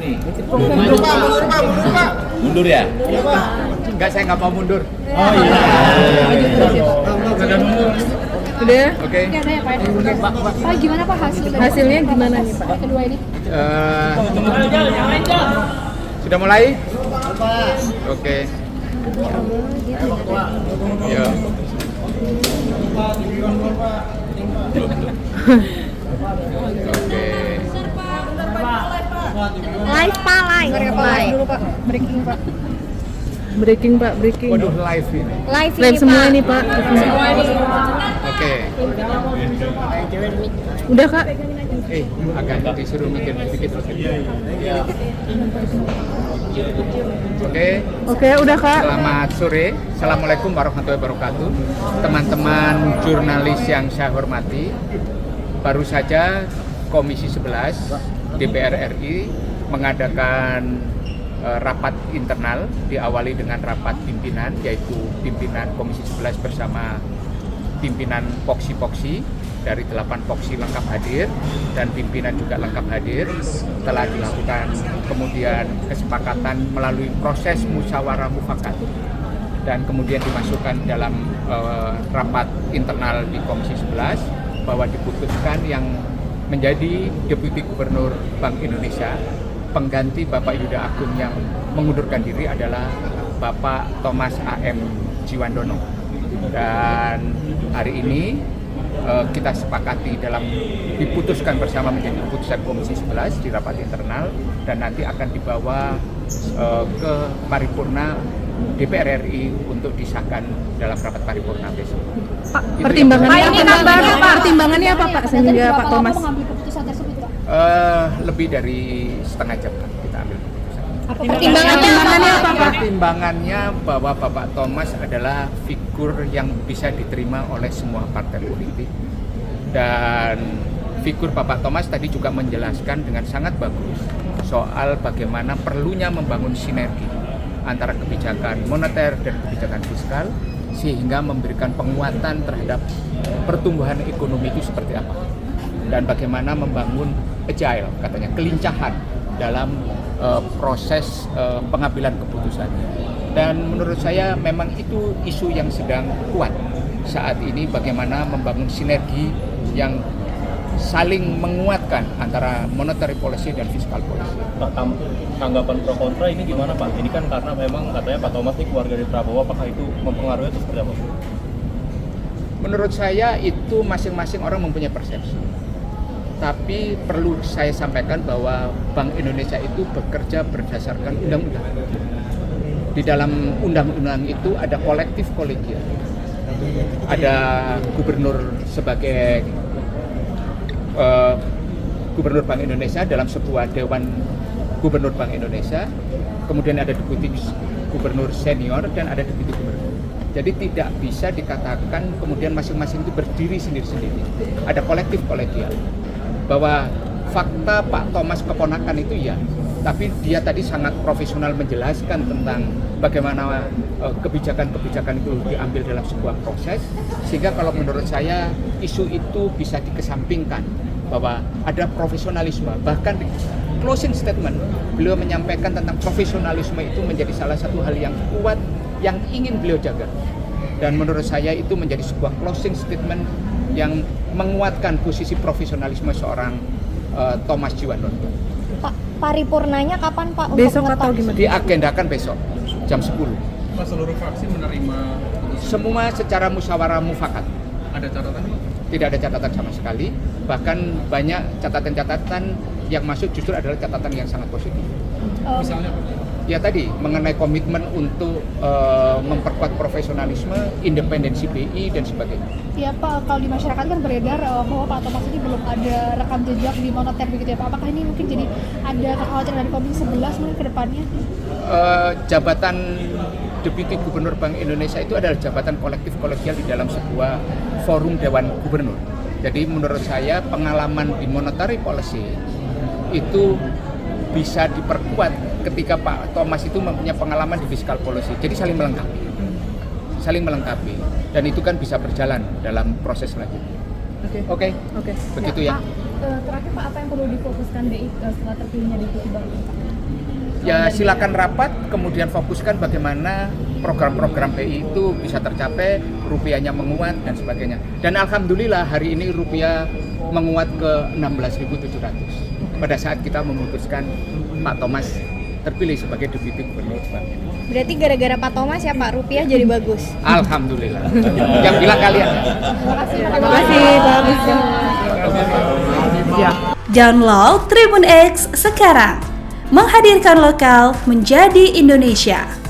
nih. Mundur Pak. Mundur ya? Iya Pak. Enggak, saya nggak mau mundur. Oh iya. Maju terus ya Pak. Udah? Oke. Oke, ada ya Pak. Pak, gimana Pak Hasilnya gimana nih Pak? kedua ini? Sudah mulai? Oke. Ya. Oke. Live Pak, live. Dulu Pak, breaking Pak. Breaking Pak, breaking. Waduh, live ini. Live Live semua ini Pak. Oke. Udah Kak? Agak disuruh mikir sedikit. Oke. Oke, udah Kak. Selamat sore. Assalamualaikum warahmatullahi wabarakatuh. Teman-teman jurnalis yang saya hormati, baru saja Komisi 11 DPR RI mengadakan rapat internal, diawali dengan rapat pimpinan, yaitu pimpinan Komisi 11 bersama pimpinan Poksi-Poksi dari 8 Poksi lengkap hadir dan pimpinan juga lengkap hadir. Telah dilakukan kemudian kesepakatan melalui proses musyawarah mufakat dan kemudian dimasukkan dalam rapat internal di Komisi 11 bahwa diputuskan yang menjadi Deputi Gubernur Bank Indonesia pengganti Bapak Yuda Agung yang mengundurkan diri adalah Bapak Thomas A.M. Jiwandono. Dan hari ini kita sepakati dalam diputuskan bersama menjadi keputusan Komisi 11 di rapat internal dan nanti akan dibawa ke paripurna DPR RI untuk disahkan dalam rapat paripurna besok. Pak, pertimbangannya apa Pak sehingga Pak Thomas mengambil keputusan tersebut Pak? Lebih dari setengah jam kan kita ambil keputusan. Pertimbangannya apa Pak? Pertimbangannya bahwa Bapak Thomas adalah figur yang bisa diterima oleh semua partai politik dan figur Bapak Thomas tadi juga menjelaskan dengan sangat bagus soal bagaimana perlunya membangun sinergi antara kebijakan moneter dan kebijakan fiskal sehingga memberikan penguatan terhadap pertumbuhan ekonomi itu seperti apa dan bagaimana membangun agile, katanya kelincahan dalam proses pengambilan keputusan. Dan menurut saya memang itu isu yang sedang kuat saat ini, bagaimana membangun sinergi yang saling menguatkan antara monetary policy dan fiscal policy. Pak, tanggapan pro kontra ini gimana Pak? Ini kan karena memang katanya Pak Thomas ini keluarga dari Prabowo, apakah itu mempengaruhi atau seperti apa? Menurut saya itu masing-masing orang mempunyai persepsi. Tapi perlu saya sampaikan bahwa Bank Indonesia itu bekerja berdasarkan undang-undang. Di dalam undang-undang itu ada kolektif kolegial. Ada gubernur sebagai Gubernur Bank Indonesia dalam sebuah Dewan Gubernur Bank Indonesia, kemudian ada Deputi Gubernur Senior dan ada Deputi Gubernur. Jadi tidak bisa dikatakan kemudian masing-masing itu berdiri sendiri-sendiri. Ada kolektif kolegial. Bahwa fakta Pak Thomas keponakan itu ya, tapi dia tadi sangat profesional menjelaskan tentang bagaimana kebijakan-kebijakan itu diambil dalam sebuah proses, sehingga kalau menurut saya isu itu bisa dikesampingkan bahwa ada profesionalisme. Bahkan di closing statement beliau menyampaikan tentang profesionalisme itu menjadi salah satu hal yang kuat yang ingin beliau jaga, dan menurut saya itu menjadi sebuah closing statement yang menguatkan posisi profesionalisme seorang Thomas Jiwandono. Pak, paripurnanya kapan Pak? Besok atau gimana? Diagendakan besok jam 10. Pak, seluruh fraksi menerima Semua secara musyawarah mufakat. ada catatan Pak? Tidak ada catatan sama sekali. Bahkan banyak catatan-catatan yang masuk justru adalah catatan yang sangat positif. Misalnya Pak? Ya tadi mengenai komitmen untuk memperkuat profesionalisme, independensi BI dan sebagainya. Ya Pak, kalau di masyarakat kan beredar bahwa Pak Thomas ini belum ada rekam jejak di moneter begitu ya Pak. Apakah ini mungkin jadi ada kekhawatiran dari Komisi 11 mungkin ke depannya? Jabatan Deputi Gubernur Bank Indonesia itu adalah jabatan kolektif kolegial di dalam sebuah forum Dewan Gubernur. Jadi menurut saya pengalaman di monetary policy itu bisa diperkuat ketika Pak Thomas itu mempunyai pengalaman di fiscal policy. Jadi saling melengkapi dan itu kan bisa berjalan dalam proses selanjutnya. Oke. Begitu ya. Pak, terakhir Pak, apa yang perlu difokuskan BI setelah terpilihnya Deputi Bank? Ya silakan rapat, kemudian fokuskan bagaimana program-program BI itu bisa tercapai, rupiahnya menguat dan sebagainya. Dan alhamdulillah hari ini rupiah menguat ke 16.700 pada saat kita memutuskan Pak Thomas terpilih sebagai Deputi Gubernur Bank Indonesia. Berarti gara-gara Pak Thomas ya Pak, rupiah jadi bagus. Alhamdulillah. Yang bilang kalian. Terima kasih Pak. Download Tribun X sekarang. Menghadirkan lokal menjadi Indonesia.